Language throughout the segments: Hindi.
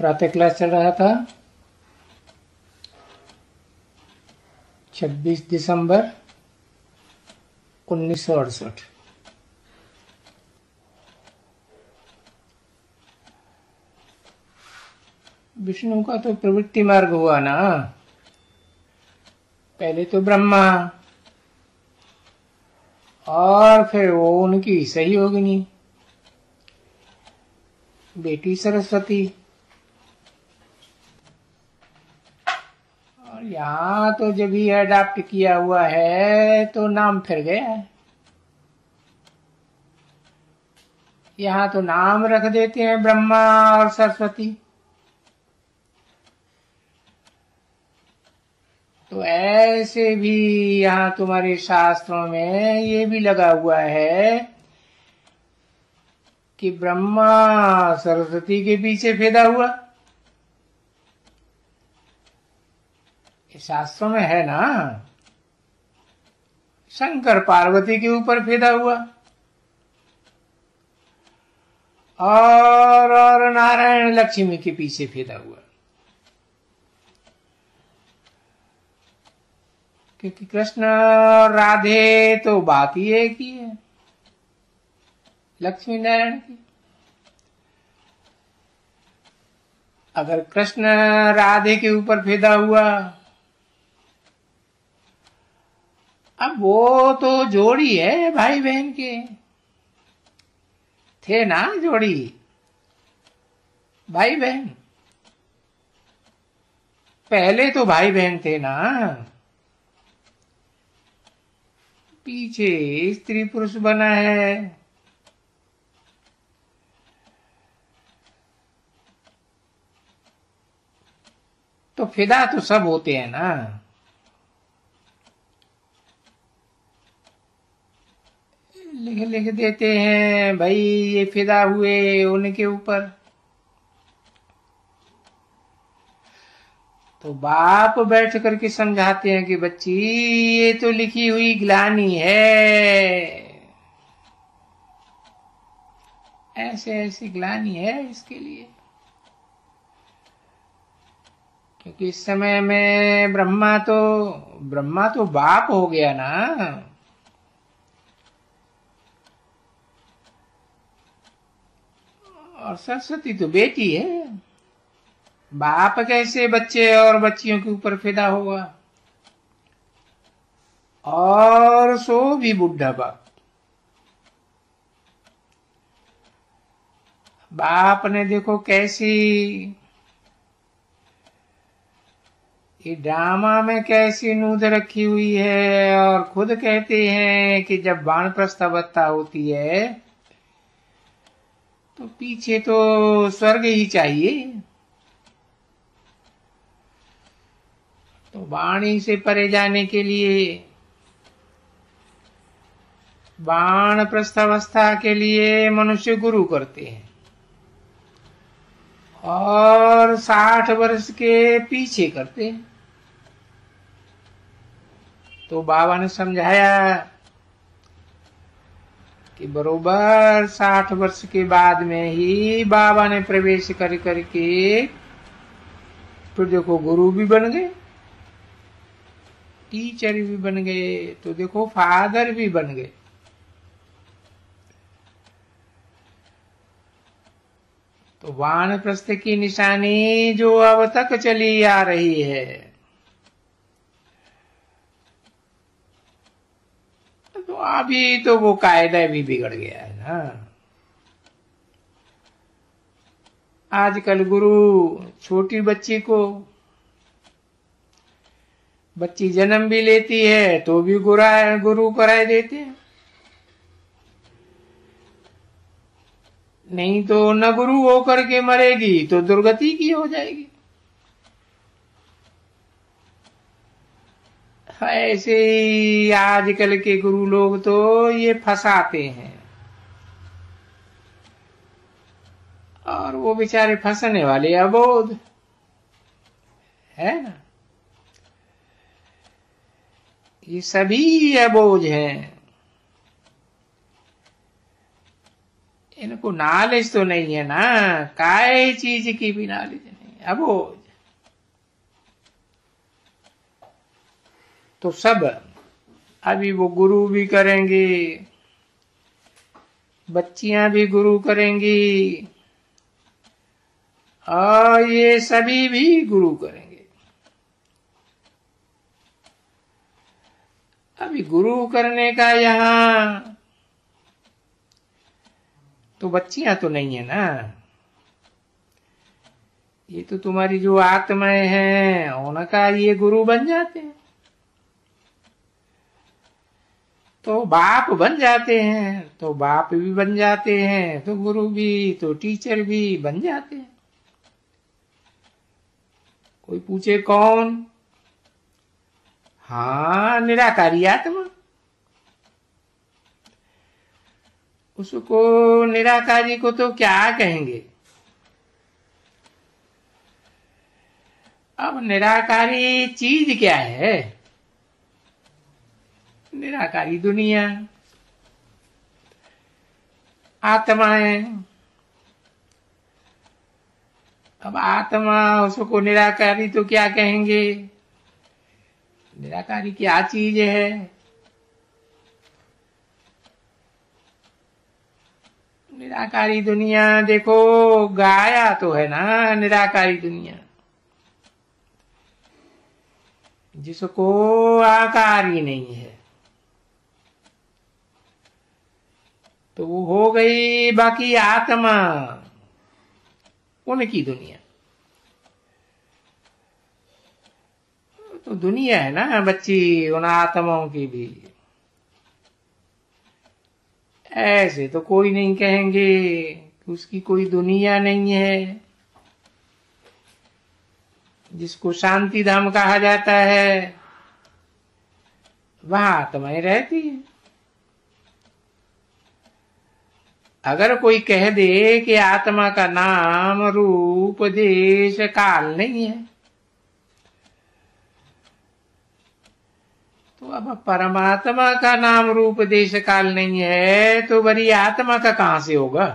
प्रातः क्लास चल रहा था 26 दिसंबर 1968। विष्णु का तो प्रवृत्ति मार्ग हुआ ना। पहले तो ब्रह्मा और फिर वो उनकी सहयोगिनी बेटी सरस्वती। और यहाँ तो जब ही अडॉप्ट किया हुआ है तो नाम फिर गया है। यहाँ तो नाम रख देते हैं ब्रह्मा और सरस्वती। तो ऐसे भी यहाँ तुम्हारे शास्त्रों में ये भी लगा हुआ है कि ब्रह्मा सरस्वती के पीछे फिदा हुआ। ये शास्त्रों में है ना। शंकर पार्वती के ऊपर फिदा हुआ और नारायण लक्ष्मी के पीछे फिदा हुआ। क्योंकि कृष्ण और राधे तो बात ही एक ही है, लक्ष्मी नारायण की। अगर कृष्ण राधे के ऊपर फिदा हुआ, अब वो तो जोड़ी है भाई बहन के, थे ना जोड़ी भाई बहन। पहले तो भाई बहन थे ना, पीछे स्त्री पुरुष बना है। तो फिदा तो सब होते हैं ना। लिख देते हैं भाई ये फिदा हुए उनके ऊपर। तो बाप बैठ करके समझाते हैं कि बच्ची ये तो लिखी हुई ग्लानि है, ऐसे ऐसी ग्लानि है इसके लिए। क्योंकि इस समय में ब्रह्मा तो बाप हो गया ना, और सरस्वती तो बेटी है। बाप कैसे बच्चे और बच्चियों के ऊपर फिदा होगा, और सो भी बुढ़ा बाप। बाप ने देखो कैसी ये ड्रामा में कैसी नूंद रखी हुई है। और खुद कहते हैं कि जब वानप्रस्थ अवस्था होती है तो पीछे तो स्वर्ग ही चाहिए। तो वाणी से परे जाने के लिए, वानप्रस्थ अवस्था के लिए मनुष्य गुरु करते हैं, और 60 वर्ष के पीछे करते हैं। तो बाबा ने समझाया कि बरोबर 60 वर्ष के बाद में ही बाबा ने प्रवेश कर करके फिर देखो गुरु भी बन गए, टीचर भी बन गए, तो देखो फादर भी बन गए। तो वानप्रस्थ की निशानी जो अब तक चली आ रही है, तो अभी तो वो कायदा भी बिगड़ गया है ना। आजकल गुरु छोटी बच्ची को, बच्ची जन्म भी लेती है तो भी गुरु कराए देते हैं। नहीं तो न गुरु होकर के मरेगी तो दुर्गति की हो जाएगी। ऐसे ही आजकल के गुरु लोग तो ये फंसाते हैं, और वो बेचारे फंसने वाले अबोध है ना। ये सभी अबोझ हैं, इनको नॉलेज तो नहीं है ना, काय चीज की भी नॉलेज नहीं। अबोज। तो सब अभी वो गुरु भी करेंगे, बच्चियां भी गुरु करेंगी, और ये सभी भी गुरु करेंगे। अभी गुरु करने का यहाँ तो बच्चियां तो नहीं है ना, ये तो तुम्हारी जो आत्माएं हैं उनका ये गुरु बन जाते हैं। तो बाप बन जाते हैं, तो बाप भी बन जाते हैं, तो गुरु भी, तो टीचर भी बन जाते हैं। कोई पूछे कौन? हाँ, निराकारी आत्मा। उसको निराकारी को तो क्या कहेंगे? अब निराकारी चीज क्या है? निराकारी दुनिया, आत्माएं। अब आत्मा, उसको निराकारी तो क्या कहेंगे? निराकारी क्या चीज है? निराकारी दुनिया देखो, गाया तो है ना निराकारी दुनिया, जिसको आकार ही नहीं है। तो वो हो गई बाकी आत्मा, उनकी दुनिया। तो दुनिया है ना बच्ची उन आत्माओं की भी। ऐसे तो कोई नहीं कहेंगे कि उसकी कोई दुनिया नहीं है। जिसको शांति धाम कहा जाता है वहां आत्माएं रहती है। अगर कोई कह दे कि आत्मा का नाम रूप देश काल नहीं है, तो अब परमात्मा का नाम रूप देश काल नहीं है तो बड़ी आत्मा का कहां से होगा?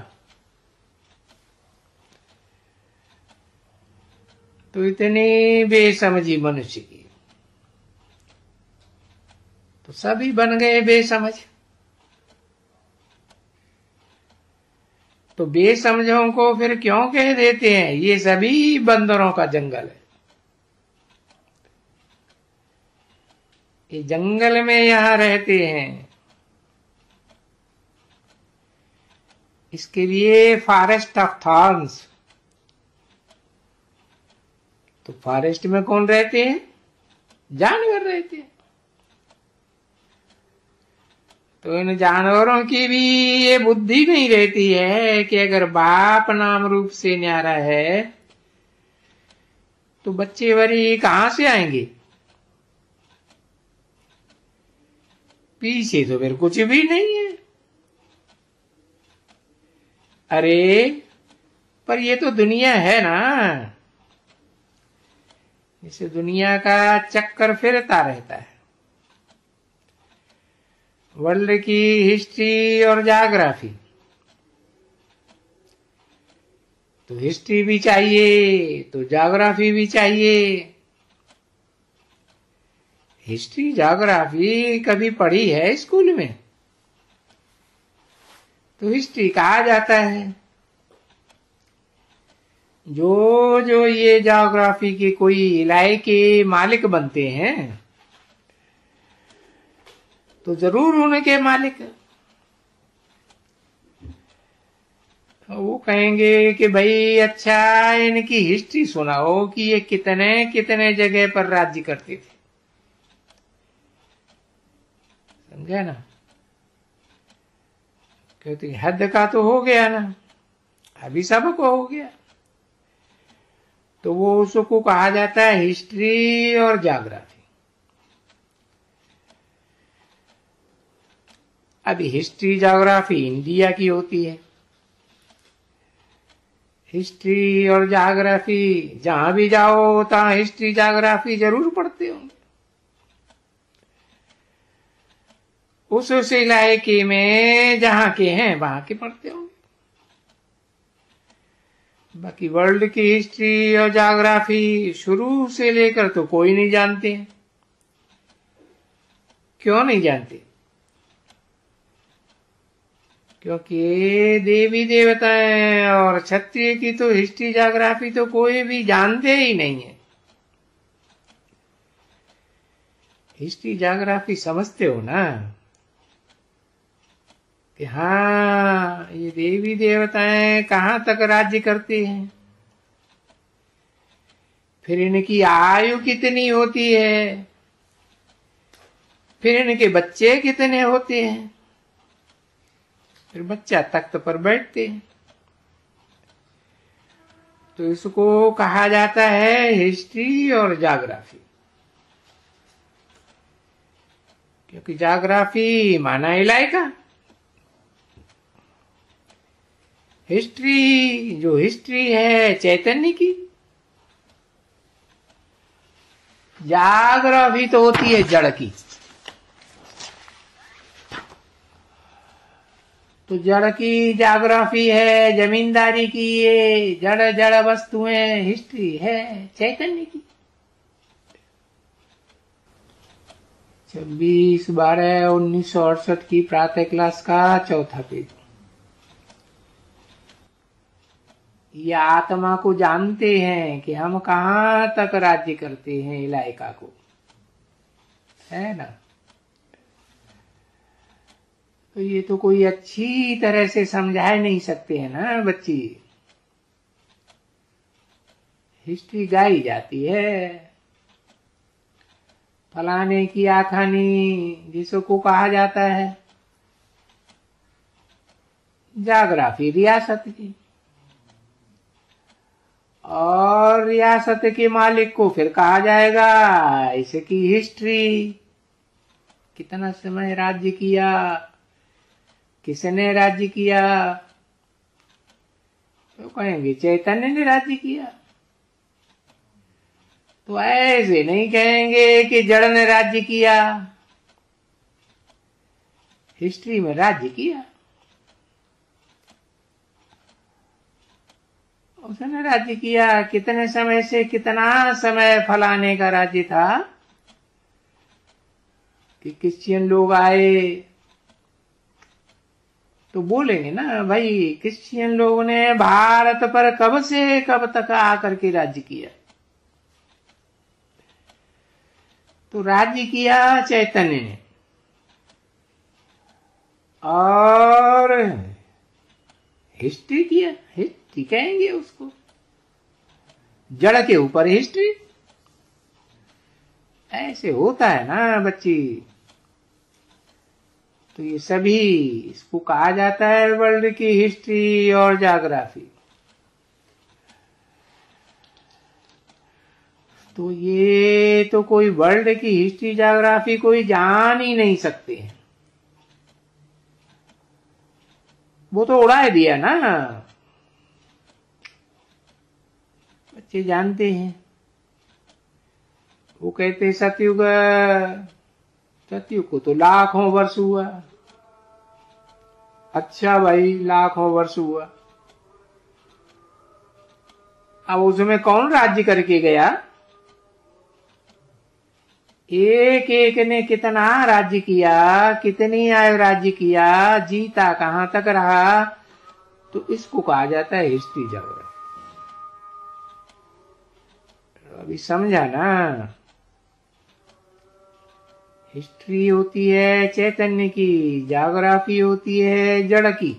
तो इतनी बेसमझी मनुष्य की, तो सभी बन गए बेसमझ। तो बेसमझों को फिर क्यों कह देते हैं ये सभी बंदरों का जंगल है? ये जंगल में यहां रहते हैं, इसके लिए फॉरेस्ट ऑफ थॉर्न्स। तो फॉरेस्ट में कौन रहते हैं? जानवर रहते हैं। तो इन जानवरों की भी ये बुद्धि नहीं रहती है कि अगर बाप नाम रूप से न्यारा है तो बच्चे वरी कहां से आएंगे? पीछे तो फिर कुछ भी नहीं है। अरे पर ये तो दुनिया है ना, इसे दुनिया का चक्कर फिरता रहता है। वर्ल्ड की हिस्ट्री और ज्योग्राफी, तो हिस्ट्री भी चाहिए तो ज्योग्राफी भी चाहिए। हिस्ट्री ज्योग्राफी कभी पढ़ी है स्कूल में? तो हिस्ट्री कहा जाता है। जो जो ये ज्योग्राफी के कोई इलाके मालिक बनते हैं तो जरूर उनके मालिक वो कहेंगे कि भाई अच्छा इनकी हिस्ट्री सुनाओ कि ये कितने कितने जगह पर राज्य करते थे। समझे ना? कहते हद का तो हो गया ना, अभी सबको हो गया। तो वो उसको कहा जाता है हिस्ट्री और ज्योग्राफी। अभी हिस्ट्री ज्योग्राफी इंडिया की होती है। हिस्ट्री और ज्योग्राफी जहां भी जाओ तहां हिस्ट्री ज्योग्राफी जरूर पढ़ते होंगे। उस इलाके में जहां के हैं वहां के पढ़ते होंगे। बाकी वर्ल्ड की हिस्ट्री और ज्योग्राफी शुरू से लेकर तो कोई नहीं जानते। क्यों नहीं जानते? क्योंकि देवी देवताएं और क्षत्रिय की तो हिस्ट्री ज्योग्राफी तो कोई भी जानते ही नहीं है। हिस्ट्री ज्योग्राफी समझते हो ना कि हाँ ये देवी देवताएं कहाँ तक राज्य करते हैं, फिर इनकी आयु कितनी होती है, फिर इनके बच्चे कितने होते हैं, फिर बच्चा तख्त पर बैठते हैं। तो इसको कहा जाता है हिस्ट्री और ज्योग्राफी। क्योंकि ज्योग्राफी माना इलाका, हिस्ट्री जो हिस्ट्री है चैतन्य की, ज्योग्राफी तो होती है जड़ की। तो जड़ की ज्योग्राफी है, जमींदारी की ये जड़ जड़ वस्तुएं, हिस्ट्री है चैतन्य की। 26/12/1968 की प्रातः क्लास का चौथा पेज। ये आत्मा को जानते हैं कि हम कहाँ तक राज्य करते हैं इलाका को, है ना। तो ये तो कोई अच्छी तरह से समझा नहीं सकते हैं ना बच्ची। हिस्ट्री गाई जाती है, फलाने की आखानी जिसको कहा जाता है। ज्योग्राफी रियासत की, और रियासत के मालिक को फिर कहा जाएगा इसकी हिस्ट्री। कितना समय राज्य किया, किसने राज्य किया, तो कहेंगे चैतन्य ने राज्य किया। तो ऐसे नहीं कहेंगे कि जड़ ने राज्य किया, हिस्ट्री में राज्य किया, उसने राज्य किया। कितने समय से कितना समय फलाने का राज्य था कि क्रिश्चियन लोग आए तो बोलेंगे ना भाई क्रिश्चियन लोगों ने भारत पर कब से कब तक आकर के राज्य किया। तो राज्य किया चैतन्य ने, और हिस्ट्री किया, हिस्ट्री कहेंगे उसको। जड़ के ऊपर हिस्ट्री, ऐसे होता है ना बच्ची। तो ये सभी इसको कहा जाता है वर्ल्ड की हिस्ट्री और ज्योग्राफी। तो ये तो कोई वर्ल्ड की हिस्ट्री ज्योग्राफी कोई जान ही नहीं सकते हैं, वो तो उड़ा दिया ना। बच्चे जानते हैं, वो कहते सतयुग, सतयुग को तो लाखों वर्ष हुआ। अच्छा भाई लाखों वर्ष हुआ, अब उसमें कौन राज्य करके गया? एक एक ने कितना राज्य किया, कितनी आयु राज्य किया, जीता कहां तक रहा। तो इसको कहा जाता है हिस्ट्री ज्योग्राफी। अभी समझा ना। हिस्ट्री होती है चैतन्य की, ज्योग्राफी होती है जड़ की।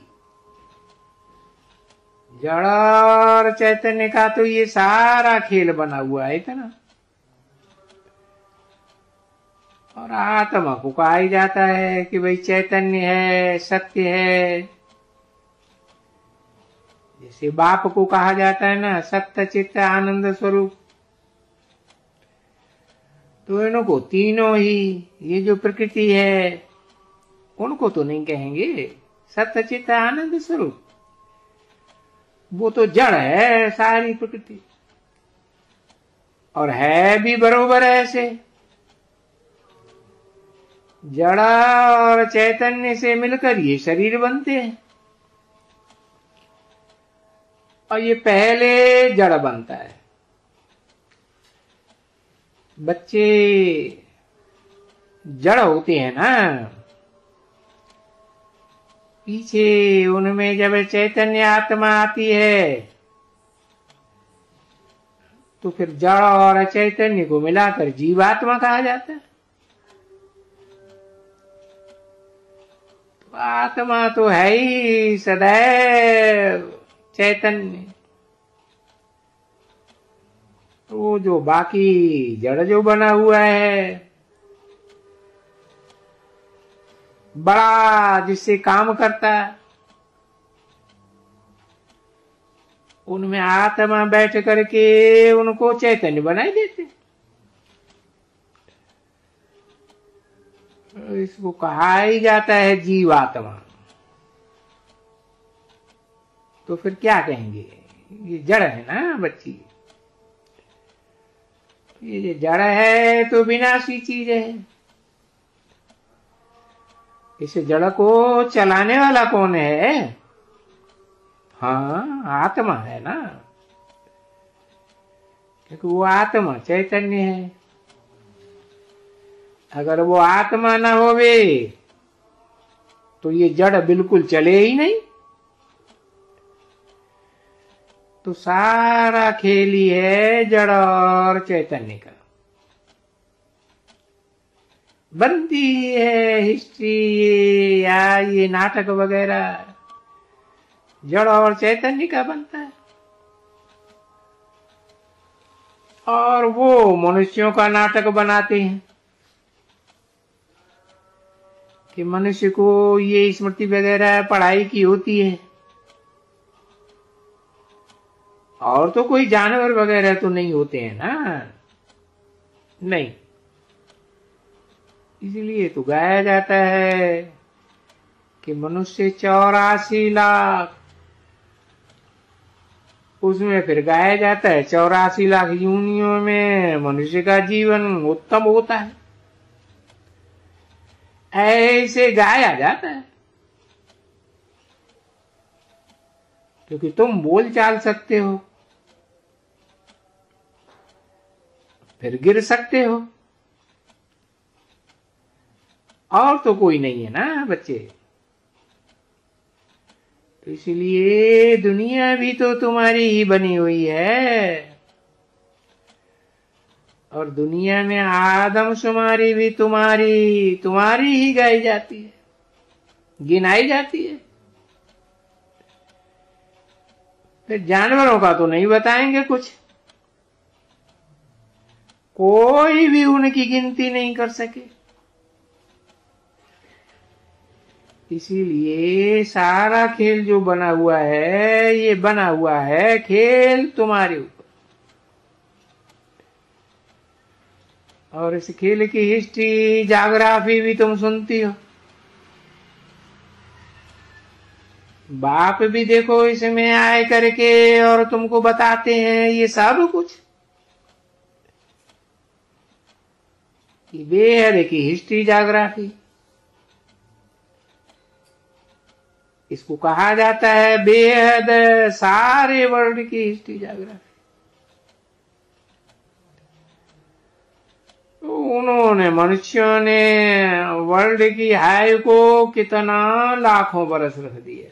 जड़ और चैतन्य का तो ये सारा खेल बना हुआ है इतना। और आत्मा को कहा ही जाता है कि भाई चैतन्य है, सत्य है। जैसे बाप को कहा जाता है ना सत्य चित्त आनंद स्वरूप। तो इनको तीनों ही, ये जो प्रकृति है उनको तो नहीं कहेंगे सत्य चित्त आनंद स्वरूप, वो तो जड़ है सारी प्रकृति। और है भी बरोबर ऐसे, जड़ और चैतन्य से मिलकर ये शरीर बनते हैं। और ये पहले जड़ बनता है। बच्चे जड़ होते हैं ना, पीछे उनमें जब चैतन्य आत्मा आती है तो फिर जड़ और चैतन्य को मिलाकर जीवात्मा कहा जाता है। तो आत्मा तो है ही सदैव चैतन्य। वो जो बाकी जड़ जो बना हुआ है, बड़ा जिससे काम करता है, उनमें आत्मा बैठ करके उनको चैतन्य बनाई देते। इसको कहा ही जाता है जीवात्मा। तो फिर क्या कहेंगे, ये जड़ है ना बच्ची, ये जड़ है तो विनाशी चीज है। इस जड़ को चलाने वाला कौन है? हाँ, आत्मा है ना, क्योंकि वो आत्मा चैतन्य है। अगर वो आत्मा ना होवे तो ये जड़ बिल्कुल चले ही नहीं। तो सारा खेल ही है जड़ और चैतन्य का। बनती है हिस्ट्री या ये नाटक वगैरह, जड़ और चैतन्य का बनता है। और वो मनुष्यों का नाटक बनाते हैं कि मनुष्य को ये स्मृति वगैरह पढ़ाई की होती है, और तो कोई जानवर वगैरह तो नहीं होते हैं ना, नहीं। इसलिए तो गाया जाता है कि मनुष्य 84 लाख, उसमें फिर गाया जाता है 84 लाख योनियों में मनुष्य का जीवन उत्तम होता है, ऐसे गाया जाता है। क्योंकि तुम बोल चाल सकते हो, फिर गिर सकते हो, और तो कोई नहीं है ना बच्चे। तो इसलिए दुनिया भी तो तुम्हारी ही बनी हुई है, और दुनिया में आदमशुमारी भी तुम्हारी ही गाई जाती है, गिनाई जाती है। फिर जानवरों का तो नहीं बताएंगे कुछ, कोई भी उनकी गिनती नहीं कर सके। इसीलिए सारा खेल जो बना हुआ है, ये बना हुआ है खेल तुम्हारे ऊपर। और इस खेल की हिस्ट्री जाग्राफी भी तुम सुनती हो। बाप भी देखो इसमें आए करके और तुमको बताते हैं ये सब कुछ। ये बेहद की हिस्ट्री जाग्राफी, इसको कहा जाता है बेहद सारे वर्ल्ड की हिस्ट्री जाग्राफी। तो उन्होंने मनुष्यों ने वर्ल्ड की आयु को कितना लाखों बरस रख दिए।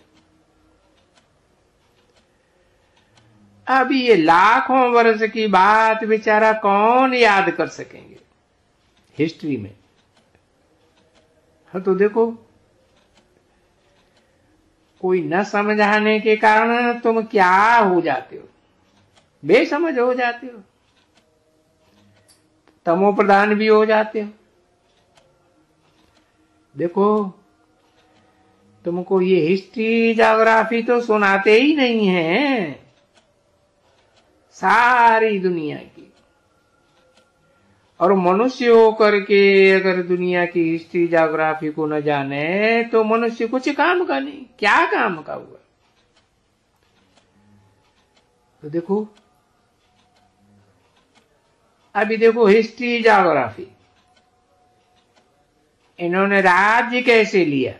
अब ये लाखों वर्ष की बात बेचारा कौन याद कर सकेंगे हिस्ट्री में। हाँ, तो देखो, कोई न समझाने के कारण तुम क्या हो जाते हो, बेसमझ हो जाते हो, तमो प्रधान भी हो जाते हो। देखो, तुमको ये हिस्ट्री ज्योग्राफी तो सुनाते ही नहीं है सारी दुनिया की। और मनुष्य होकर के अगर दुनिया की हिस्ट्री ज्योग्राफी को न जाने तो मनुष्य कुछ काम का नहीं, क्या काम का हुआ। तो देखो, अभी देखो हिस्ट्री ज्योग्राफी, इन्होंने राज्य कैसे लिया,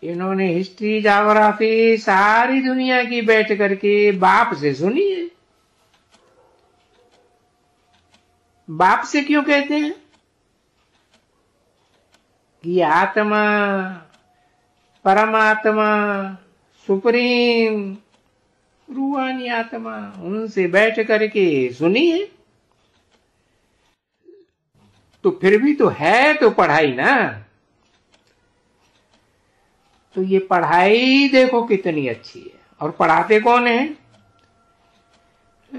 इन्होंने हिस्ट्री ज्योग्राफी सारी दुनिया की बैठ करके बाप से सुनी है। बाप से क्यों कहते हैं कि आत्मा, परमात्मा, सुप्रीम रूहानी आत्मा, उनसे बैठ करके सुनी है। तो फिर भी तो है तो पढ़ाई ना। तो ये पढ़ाई देखो कितनी अच्छी है। और पढ़ाते कौन है?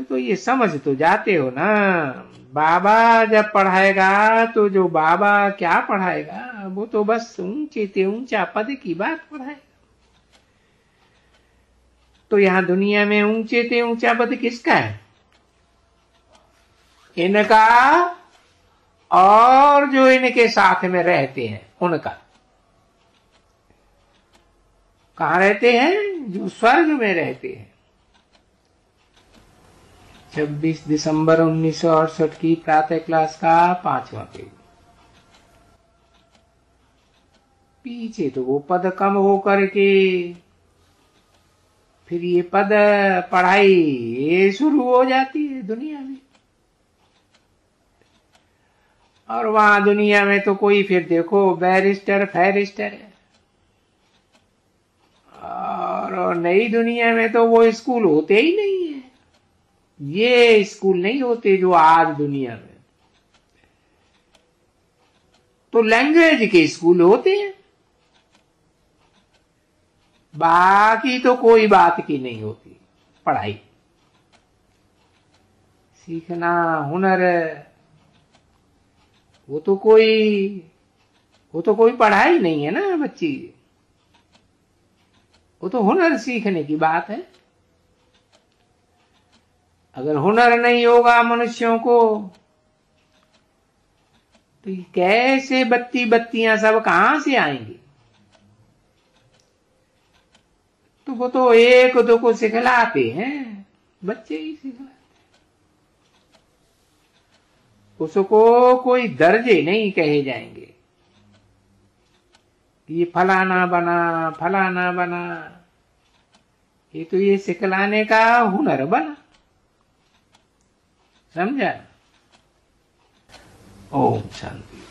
तो ये समझ तो जाते हो ना। बाबा जब पढ़ाएगा तो जो बाबा क्या पढ़ाएगा, वो तो बस ऊंचे से ऊंचा पद की बात पढ़ाएगा। तो यहां दुनिया में ऊंचे से ऊंचा पद किसका है? इनका और जो इनके साथ में रहते हैं उनका। कहां रहते हैं? जो स्वर्ग में रहते हैं। 26 दिसंबर 1968 की प्रातः क्लास का 5वां पेज। पीछे तो वो पद कम हो करके फिर ये पद पढ़ाई ये शुरू हो जाती है दुनिया में। और वहां दुनिया में तो कोई फिर देखो बैरिस्टर फैरिस्टर है। और नई दुनिया में तो वो स्कूल होते ही नहीं है। ये स्कूल नहीं होते जो आज दुनिया में। तो लैंग्वेज के स्कूल होते हैं। बाकी तो कोई बात की नहीं होती पढ़ाई। सीखना हुनर वो तो कोई पढ़ाई नहीं है ना बच्ची। वो तो हुनर सीखने की बात है। अगर हुनर नहीं होगा मनुष्यों को तो कैसे बत्तियां सब कहां से आएंगी? तो वो तो एक दो को सिखलाते हैं, बच्चे ही सिखलाते। उसको कोई दर्जे नहीं कहे जाएंगे कि ये फलाना बना। ये तो ये सिखलाने का हुनर बना। समझा? ओम शांति।